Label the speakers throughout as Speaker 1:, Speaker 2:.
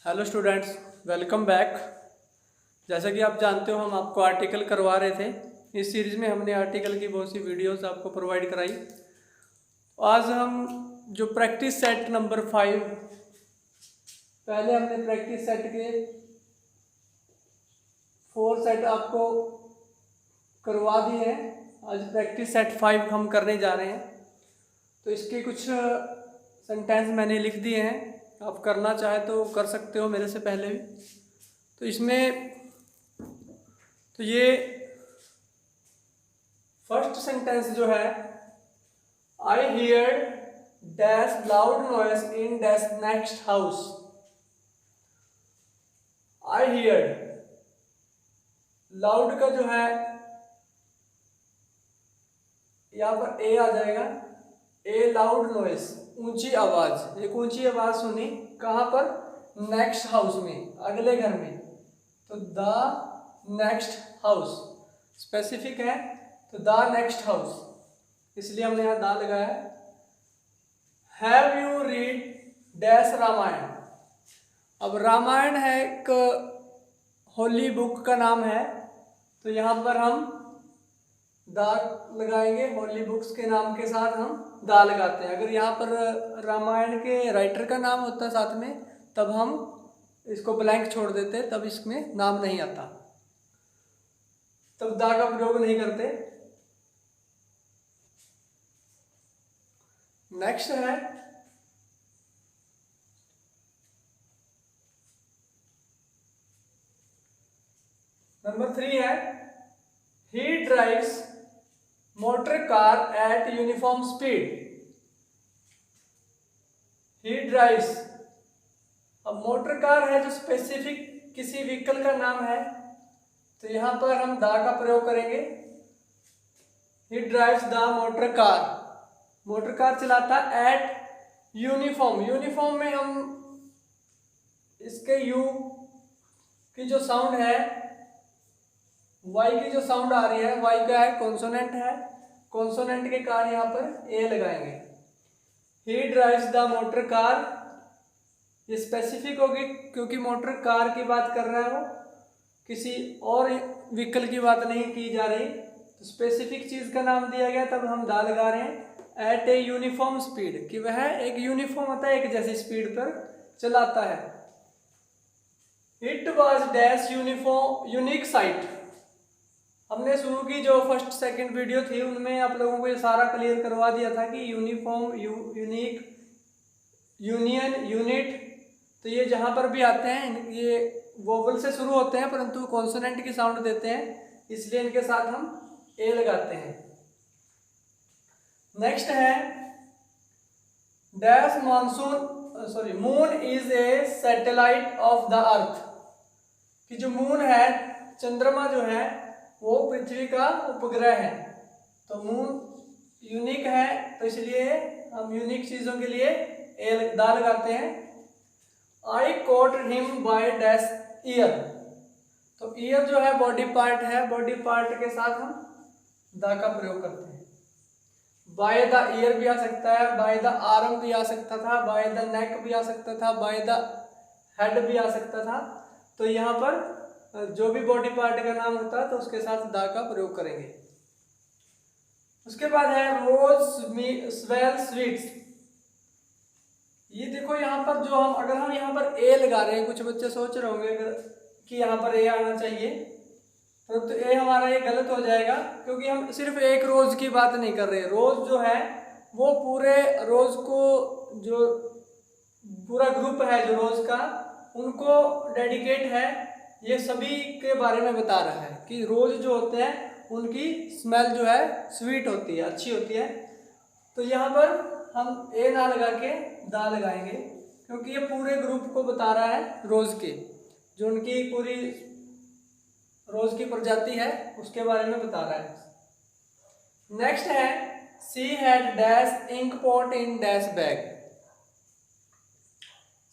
Speaker 1: Hello students, welcome back. जैसा कि आप जानते हो, हम आपको आर्टिकल करवा रहे थे। इस सीरीज़ में हमने आर्टिकल की बहुत सी वीडियोस आपको प्रोवाइड कराई। आज हम जो प्रैक्टिस सेट नंबर 5, पहले हमने प्रैक्टिस सेट के 4 सेट आपको करवा दिए हैं। आज प्रैक्टिस सेट 5 हम करने जा रहे हैं। तो इसके कुछ सेंटेंस मैंने लिख दिए हैं, आप करना चाहे तो कर सकते हो मेरे से पहले भी। तो इसमें तो ये फर्स्ट सेंटेंस जो है, I hear dash loud noise in dash next house. I hear loud का जो है यहाँ पर ए आ जाएगा। ए लाउड नॉइस, ऊंची आवाज। एक ऊंची आवाज सुनी, कहाँ पर? नेक्स्ट हाउस में, अगले घर में। तो द नेक्स्ट हाउस स्पेसिफिक है, तो द नेक्स्ट हाउस, इसलिए हमने यहाँ द लगाया है। Have you read dash Ramayana. अब रामायण है एक होली बुक का नाम है, तो यहाँ पर हम दा लगाएंगे। होली बुक्स के नाम के साथ हम दा लगाते हैं। अगर यहाँ पर रामायण के राइटर का नाम होता साथ में, तब हम इसको ब्लैंक छोड़ देते, तब इसमें नाम नहीं आता, तब दा का प्रयोग नहीं करते। नेक्स्ट है नंबर 3 है, ही drives motor car eight uniform speed. ही ड्राइव्स, अब मोटर कार है जो स्पेसिफिक किसी व्हीकल का नाम है, तो यहां पर हम द का प्रयोग करेंगे। ही drives the motor car, motor car चलाता एट यूनिफॉर्म। यूनिफॉर्म में हम इसके यू की जो साउंड है, वाई की जो साउंड आ रही है, वाई का है कॉन्सोनेंट है, कॉन्सोनेंट के कारण यहाँ पर ए लगाएंगे। ही ड्राइव्स द मोटर कार, ये स्पेसिफिक होगी क्योंकि मोटर कार की बात कर रहा है, वो किसी और व्हीकल की बात नहीं की जा रही। तो स्पेसिफिक चीज का नाम दिया गया, तब हम दा लगा रहे हैं। एट ए यूनिफॉर्म स्पीड, कि वह एक यूनिफॉर्म होता है, एक जैसी स्पीड पर चलाता है। It was dash uniform unique site. हमने शुरू की जो फर्स्ट सेकंड वीडियो थी, उनमें आप लोगों को ये सारा क्लियर करवा दिया था कि यूनिफॉर्म, यूनिक, यूनियन, यूनिट, तो ये जहाँ पर भी आते हैं ये वोवल से शुरू होते हैं, परंतु कॉन्सोनेंट की साउंड देते हैं, इसलिए इनके साथ हम ए लगाते हैं। नेक्स्ट है dash monsoon moon is a satellite of the earth, कि जो मून है, चंद्रमा जो है, वो पृथ्वी का उपग्रह है। तो मून यूनिक है, तो इसलिए हम यूनिक चीजों के लिए ए दा लगाते हैं। I quote him by dash year, तो ईयर जो है बॉडी पार्ट है, बॉडी पार्ट के साथ हम दा का प्रयोग करते हैं। बाय द ईयर भी आ सकता है, बाय द आर्म भी आ सकता था, बाय द नेक भी आ सकता था, बाय द हेड भी आ सकता था। तो यहाँ पर जो भी बॉडी पार्ट का नाम होता है, तो उसके साथ दा का प्रयोग करेंगे। उसके बाद है रोज स्वेल स्वीट्स। ये देखो यहाँ पर जो हम, अगर हम यहाँ पर ए लगा रहे हैं, कुछ बच्चे सोच रहे होंगे अगर कि यहाँ पर ए आना चाहिए, तो ए हमारा ये गलत हो जाएगा, क्योंकि हम सिर्फ एक रोज की बात नहीं कर रहे। रोज जो है वो पूरे रोज को, जो पूरा ग्रुप है जो रोज का, उनको डेडिकेट है। ये सभी के बारे में बता रहा है कि रोज जो होते हैं उनकी स्मेल जो है स्वीट होती है, अच्छी होती है। तो यहाँ पर हम ए ना लगा के दा लगाएंगे, क्योंकि ये पूरे ग्रुप को बता रहा है रोज के, जो उनकी पूरी रोज की प्रजाति है उसके बारे में बता रहा है। नेक्स्ट है she had dash ink pot in dash bag.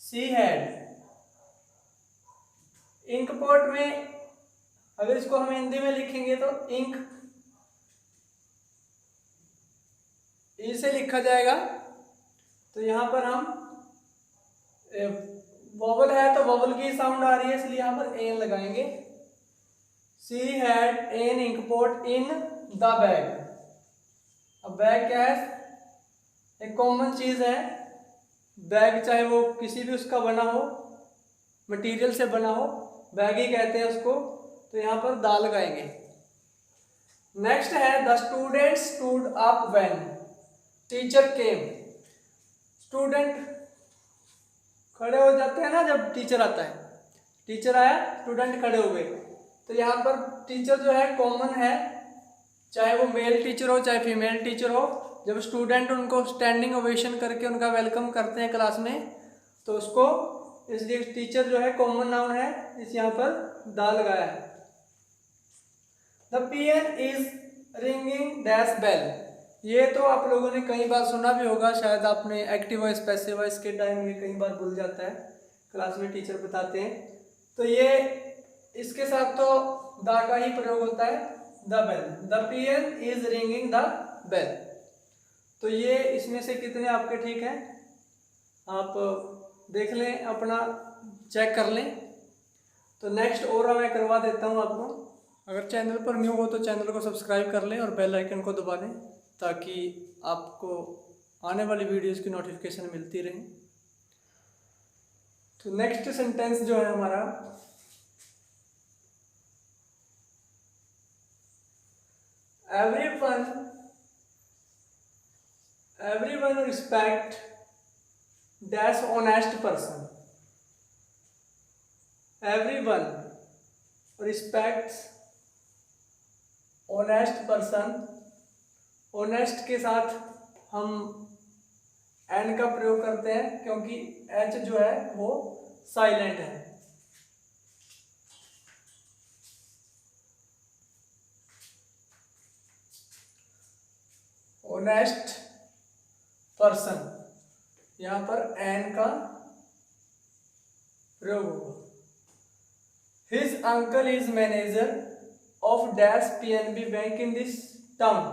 Speaker 1: She had ink pot में, अगर इसको हम हिंदी में लिखेंगे तो इंक ई से लिखा जाएगा। तो यहाँ पर हम वोवल है तो वोवल की साउंड आ रही है, इसलिए यहाँ पर एन लगाएंगे। She had an inkpot in the bag. अब बैग क्या है, एक कॉमन चीज है। बैग चाहे वो किसी भी उसका बना हो, मटेरियल से बना हो, बैग ही कहते हैं उसको। तो यहाँ पर दा लगाएंगे। नेक्स्ट है the student stood up when teacher came. Student खड़े हो जाते हैं ना जब टीचर आता है। टीचर आया, स्टूडेंट खड़े हो गए। तो यहाँ पर टीचर जो है कॉमन है, चाहे वो मेल टीचर हो चाहे फीमेल टीचर हो। जब स्टूडेंट उनको स्टैंडिंग ओवेशन करके उनका वेलकम करते हैं क्लास में, तो उसको, इसलिए टीचर जो है कॉमन नाउन है, इस यहाँ पर दा लगाया है। The peon is ringing dash bell. ये तो आप लोगों ने कई बार सुना भी होगा, शायद आपने एक्टिव वॉइस पैसिव वॉइस के टाइम ये कई बार भूल जाता है, क्लास में टीचर बताते हैं। तो ये इसके साथ तो द का ही प्रयोग होता है, the bell. The peon is ringing the bell. तो ये इसमें से कितने आपके ठीक हैं, आप देख लें, अपना चेक कर लें। तो नेक्स्ट और मैं करवा देता हूँ आपको। अगर चैनल पर न्यू हो तो चैनल को सब्सक्राइब कर लें और बेल आइकन को दबा दें, ताकि आपको आने वाली वीडियोस की नोटिफिकेशन मिलती रहे। तो नेक्स्ट सेंटेंस जो है हमारा, everyone respect dash honest person। everyone respects honest person। honest के साथ हम एन का प्रयोग करते हैं, क्योंकि एच जो है वो साइलेंट है। ऑनेस्ट पर्सन, यहां पर एन का प्रयोग होगा। His uncle is manager of dash PNB bank in this town.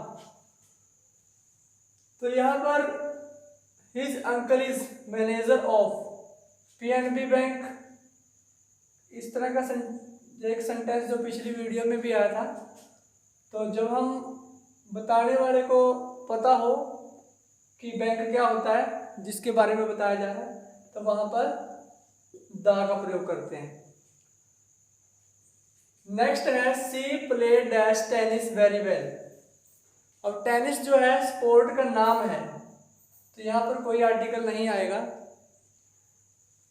Speaker 1: तो यहां पर his uncle is manager of PNB bank, इस तरह का एक सेंटेंस जो पिछली वीडियो में भी आया था। तो जब हम बताने वाले को पता हो कि बैंक क्या होता है, जिसके बारे में बताया जा रहा है, तो वहां पर दा का प्रयोग करते हैं। नेक्स्ट है C play dash tennis very well. अब टेनिस जो है स्पोर्ट का नाम है, तो यहाँ पर कोई आर्टिकल नहीं आएगा।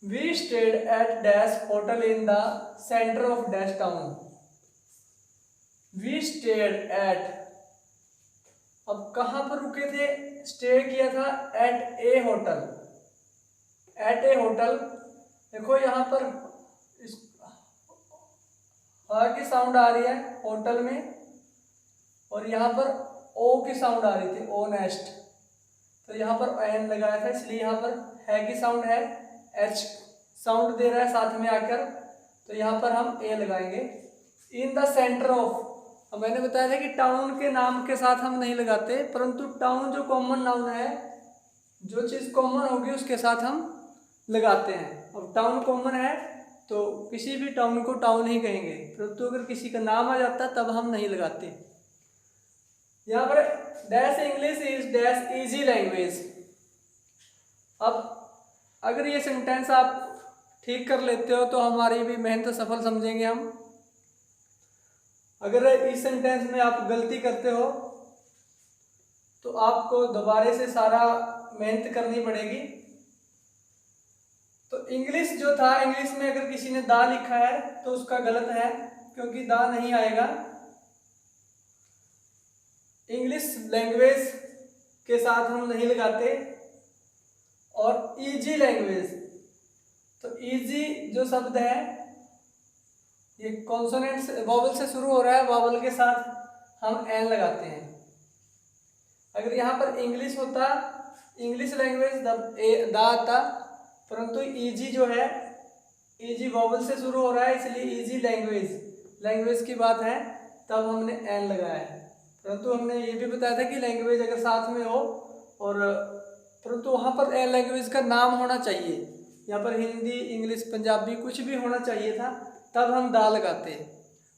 Speaker 1: We stayed at dash hotel in the centre of dash town. We stayed at, अब कहाँ पर रुके थे, स्टे किया था at a hotel. At a hotel, देखो यहाँ पर इस हा की साउंड आ रही है होटल में, और यहाँ पर ओ की साउंड आ रही थी, ओनेस्ट। तो यहाँ पर एन लगाया था, इसलिए यहाँ पर है की साउंड है, एच साउंड दे रहा है साथ में आकर, तो यहाँ पर हम ए लगाएंगे। इन द सेंटर ऑफ, अब मैंने बताया था कि टाउन के नाम के साथ हम नहीं लगाते, परंतु टाउन जो कॉमन नाउन है, जो चीज़ कॉमन होगी उसके साथ हम लगाते हैं। अब टाउन कॉमन है तो किसी भी टाउन को टाउन ही कहेंगे, परंतु अगर किसी का नाम आ जाता है तब हम नहीं लगाते। यहाँ पर dash English is dash easy language. अब अगर ये सेंटेंस आप ठीक कर लेते हो तो हमारी भी मेहनत सफल समझेंगे हम। अगर इस सेंटेंस में आप गलती करते हो तो आपको दोबारा से सारा मेहनत करनी पड़ेगी। तो इंग्लिश जो था, इंग्लिश में अगर किसी ने दा लिखा है तो उसका गलत है, क्योंकि दा नहीं आएगा। इंग्लिश लैंग्वेज के साथ हम नहीं लगाते। और इजी लैंग्वेज, तो इजी जो शब्द है ये कॉन्सोनेंट से, वॉवल से शुरू हो रहा है, वॉवल के साथ हम एन लगाते हैं। अगर यहाँ पर इंग्लिश होता, इंग्लिश लैंग्वेज दा आता, परंतु इजी जो है, इजी वॉवल से शुरू हो रहा है, इसलिए इजी लैंग्वेज की बात है, तब हमने एन लगाया है। परंतु हमने ये भी बताया था कि लैंग्वेज अगर साथ में हो, और परंतु वहाँ पर एन लैंग्वेज का नाम होना चाहिए, यहाँ पर हिंदी, इंग्लिश, पंजाबी कुछ भी होना चाहिए था, तब हम दा लगाते हैं।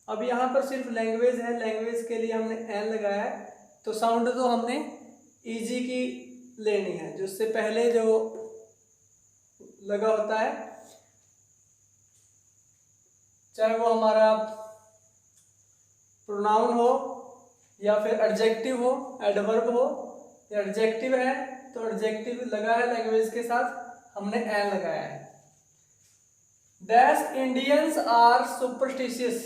Speaker 1: अब यहाँ पर सिर्फ लैंग्वेज है, लैंग्वेज के लिए हमने एन लगाया है, तो साउंड तो हमने ईजी की लेनी है, जो उससे पहले जो लगा होता है, चाहे वो हमारा प्रोनाउन हो या फिर एडजेक्टिव हो, एडवर्ब हो या एडजेक्टिव है, तो एडजेक्टिव लगा है लैंग्वेज के साथ, हमने एन लगाया है। Dash Indians are superstitious.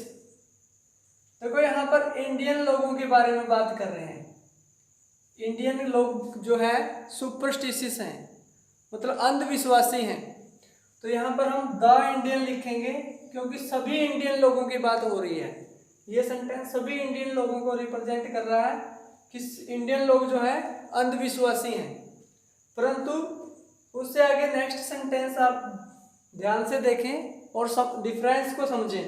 Speaker 1: देखो यहाँ पर इंडियन लोगों के बारे में बात कर रहे हैं। इंडियन लोग जो है सुपरस्टिशियस हैं, मतलब अंधविश्वासी हैं। तो यहाँ पर हम द इंडियन लिखेंगे, क्योंकि सभी इंडियन लोगों की बात हो रही है। ये सेंटेंस सभी इंडियन लोगों को रिप्रेजेंट कर रहा है कि इंडियन लोग जो है अंधविश्वासी हैं। परंतु उससे आगे नेक्स्ट सेंटेंस आप ध्यान से देखें और सब डिफरेंस को समझें।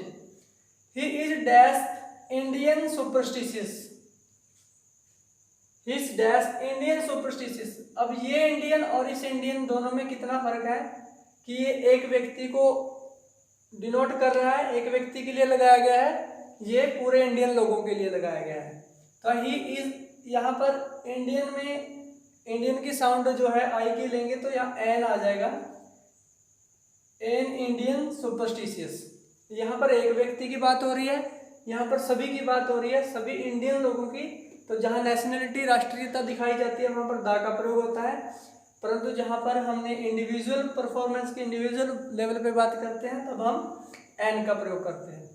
Speaker 1: He is dash Indian superstitious. He is dash Indian superstitious. अब ये इंडियन और इस इंडियन दोनों में कितना फर्क है कि ये एक व्यक्ति को डिनोट कर रहा है, एक व्यक्ति के लिए लगाया गया है, ये पूरे इंडियन लोगों के लिए लगाया गया है। तो ही इज, यहाँ पर इंडियन में इंडियन की साउंड जो है आई की लेंगे तो यहाँ एन आ जाएगा, एन इंडियन सुपरस्टिशियस। यहाँ पर एक व्यक्ति की बात हो रही है, यहाँ पर सभी की बात हो रही है, सभी इंडियन लोगों की। तो जहाँ नेशनलिटी, राष्ट्रीयता दिखाई जाती है, वहाँ पर दा का प्रयोग होता है। परंतु जहाँ पर हमने इंडिविजुअल परफॉर्मेंस की, इंडिविजुअल लेवल पे बात करते हैं, तब हम एन का प्रयोग करते हैं।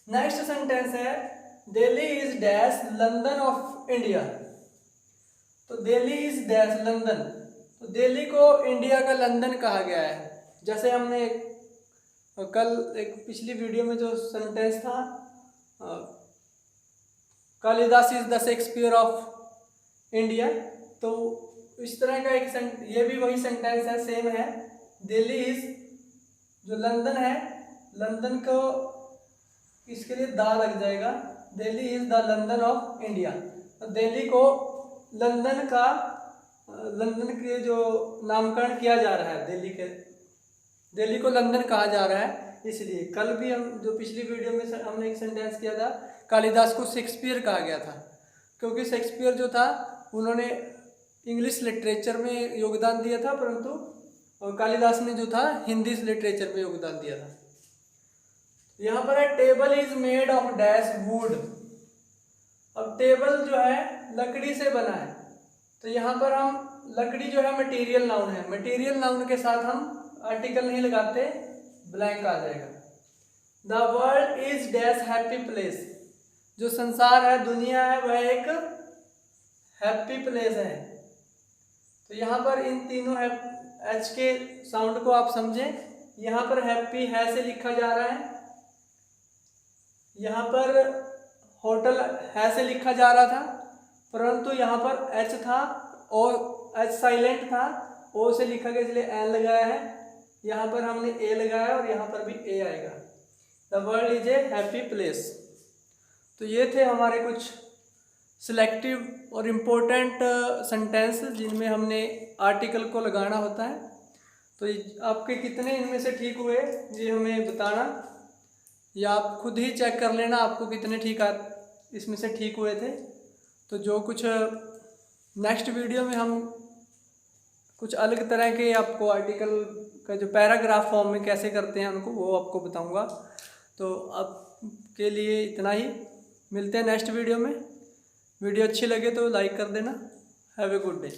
Speaker 1: नेक्स्ट सेंटेंस है Delhi is dash London of India. तो दिल्ली इज डैश लंदन। तो दिल्ली को इंडिया का लंदन कहा गया है। जैसे हमने कल एक पिछली वीडियो में जो सेंटेंस था, Kalidas is the Shakespeare of India, तो इस तरह का एक ये भी वही सेंटेंस है, सेम है। दिल्ली इज, जो लंदन है, लंदन को इसके लिए दा लग जाएगा, Delhi is the London of India. तो दिल्ली को लंदन का, लंदन के जो नामकरण किया जा रहा है, दिल्ली को लंदन कहा जा रहा है। इसलिए कल भी हम जो पिछली वीडियो में हमने एक सेंटेंस किया था, कालिदास को शेक्सपियर कहा गया था, क्योंकि शेक्सपियर जो था उन्होंने इंग्लिश लिटरेचर में योगदान दिया था, परंतु कालिदास ने जो था हिंदी लिटरेचर में योगदान दिया था। यहाँ पर है table is made of dash would. अब टेबल जो है लकड़ी से बना है, तो यहाँ पर हम लकड़ी जो है मटेरियल नाउन है, मटेरियल नाउन के साथ हम आर्टिकल नहीं लगाते, ब्लैंक आ जाएगा। The world is dash happy place. जो संसार है, दुनिया है, वह एक हैप्पी प्लेस है। तो यहाँ पर इन तीनों एच के साउंड को आप समझें। यहाँ पर हैप्पी है से लिखा जा रहा है, यहाँ पर होटल है से लिखा जा रहा था, परंतु यहाँ पर एच था और एच साइलेंट था, ओ से लिखा गया इसलिए एन लगाया है। यहाँ पर हमने ए लगाया और यहाँ पर भी ए आएगा। The world is a happy place. तो ये थे हमारे कुछ सिलेक्टिव और इम्पोर्टेंट सेंटेंस जिनमें हमने आर्टिकल को लगाना होता है। तो आपके कितने इनमें से ठीक हुए ये हमें बताना, या आप खुद ही चेक कर लेना आपको कितने ठीक इसमें से ठीक हुए थे। तो जो कुछ नेक्स्ट वीडियो में हम कुछ अलग तरह के आपको आर्टिकल का जो पैराग्राफ फॉर्म में कैसे करते हैं उनको, वो आपको बताऊंगा। तो अब के लिए इतना ही, मिलते हैं नेक्स्ट वीडियो में। वीडियो अच्छी लगे तो लाइक कर देना। Have a good day.